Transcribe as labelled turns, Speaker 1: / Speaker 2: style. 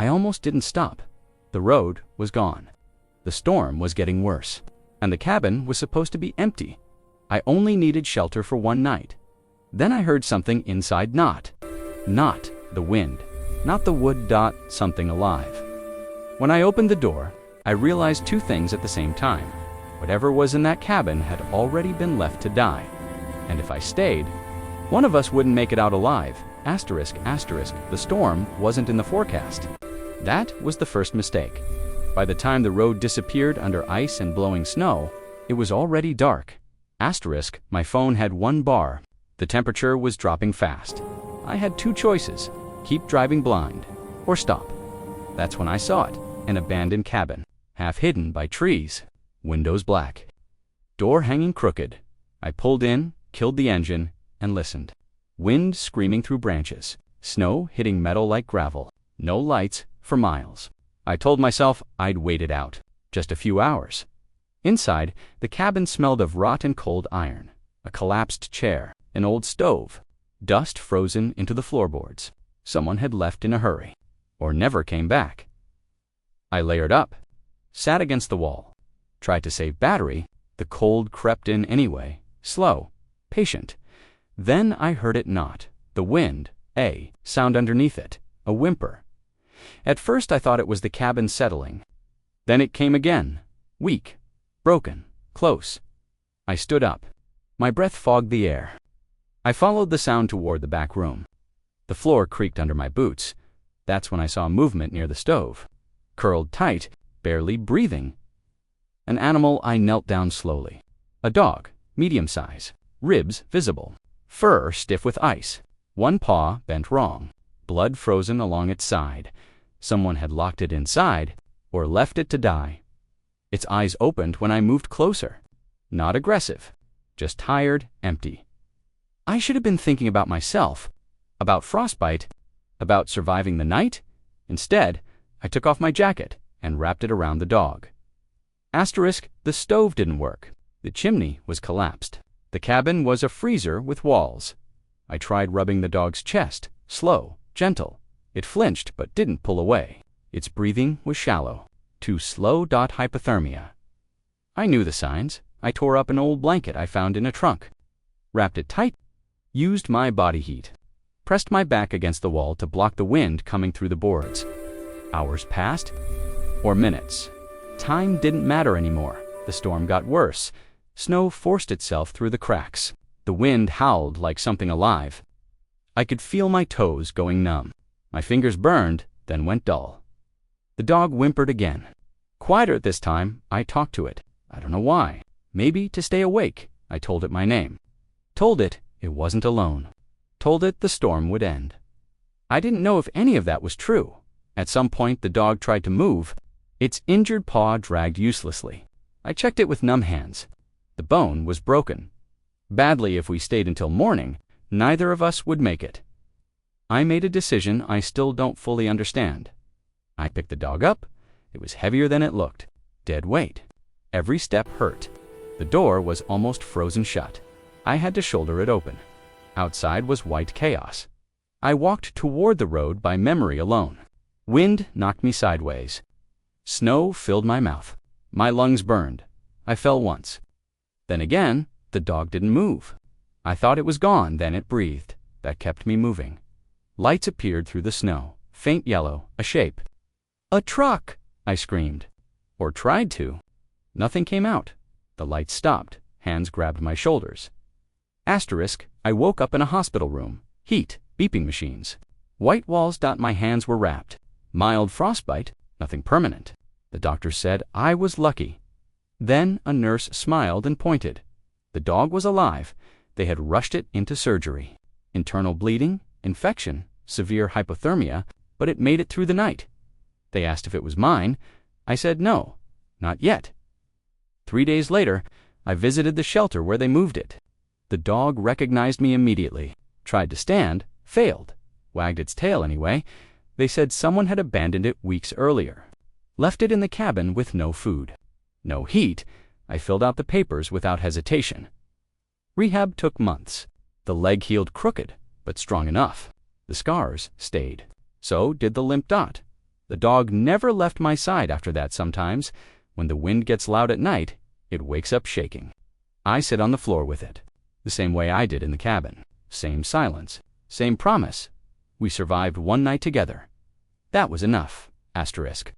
Speaker 1: I almost didn't stop. The road was gone. The storm was getting worse, and the cabin was supposed to be empty. I only needed shelter for one night. Then I heard something inside not the wind, not the wood. Something alive. When I opened the door, I realized two things at the same time. Whatever was in that cabin had already been left to die. And if I stayed, one of us wouldn't make it out alive. Asterisk, asterisk, the storm wasn't in the forecast. That was the first mistake. By the time the road disappeared under ice and blowing snow, it was already dark. Asterisk, my phone had 1 bar. The temperature was dropping fast. I had 2 choices: keep driving blind or stop. That's when I saw it, an abandoned cabin, half hidden by trees, windows black, door hanging crooked. I pulled in, killed the engine, and listened. Wind screaming through branches, snow hitting metal like gravel, no lights for miles. I told myself I'd wait it out, just a few hours. Inside, the cabin smelled of rotten cold iron, a collapsed chair, an old stove, dust frozen into the floorboards. Someone had left in a hurry, or never came back. I layered up, sat against the wall, tried to save battery. The cold crept in anyway, slow, patient. Then I heard it not, the wind, a sound underneath it, a whimper. At first I thought it was the cabin settling. Then it came again, weak, broken, close. I stood up. My breath fogged the air. I followed the sound toward the back room. The floor creaked under my boots. That's when I saw movement near the stove. Curled tight, barely breathing. An animal. I knelt down slowly. A dog, medium size, ribs visible, fur stiff with ice, one paw bent wrong, blood frozen along its side. Someone had locked it inside or left it to die. Its eyes opened when I moved closer. Not aggressive, just tired, empty. I should have been thinking about myself, about frostbite, about surviving the night. Instead, I took off my jacket and wrapped it around the dog. Asterisk, the stove didn't work. The chimney was collapsed. The cabin was a freezer with walls. I tried rubbing the dog's chest, slow, gentle. It flinched but didn't pull away. Its breathing was shallow, too slow. Hypothermia. I knew the signs. I tore up an old blanket I found in a trunk, wrapped it tight, used my body heat, pressed my back against the wall to block the wind coming through the boards. Hours passed, or minutes. Time didn't matter anymore. The storm got worse. Snow forced itself through the cracks. The wind howled like something alive. I could feel my toes going numb. My fingers burned, then went dull. The dog whimpered again. Quieter this time. I talked to it. I don't know why. Maybe to stay awake. I told it my name. Told it it wasn't alone. Told it the storm would end. I didn't know if any of that was true. At some point the dog tried to move. Its injured paw dragged uselessly. I checked it with numb hands. The bone was broken. Badly. If we stayed until morning, neither of us would make it. I made a decision I still don't fully understand. I picked the dog up. It was heavier than it looked. Dead weight. Every step hurt. The door was almost frozen shut. I had to shoulder it open. Outside was white chaos. I walked toward the road by memory alone. Wind knocked me sideways. Snow filled my mouth. My lungs burned. I fell once. Then again, the dog didn't move. I thought it was gone, then it breathed. That kept me moving. Lights appeared through the snow, faint yellow, a shape. "A truck!" I screamed. Or tried to. Nothing came out. The lights stopped. Hands grabbed my shoulders. Asterisk, I woke up in a hospital room. Heat, beeping machines. White walls. My hands were wrapped. Mild frostbite, nothing permanent. The doctor said I was lucky. Then a nurse smiled and pointed. The dog was alive. They had rushed it into surgery. Internal bleeding, infection, severe hypothermia, but it made it through the night. They asked if it was mine. I said no, not yet. 3 days later, I visited the shelter where they moved it. The dog recognized me immediately, tried to stand, failed, wagged its tail anyway. They said someone had abandoned it weeks earlier. Left it in the cabin with no food, no heat. I filled out the papers without hesitation. Rehab took months. The leg healed crooked, but strong enough. The scars stayed. So did the limp. The dog never left my side after that. Sometimes, when the wind gets loud at night, it wakes up shaking. I sit on the floor with it, the same way I did in the cabin. Same silence, same promise. We survived one night together. That was enough. Asterisk.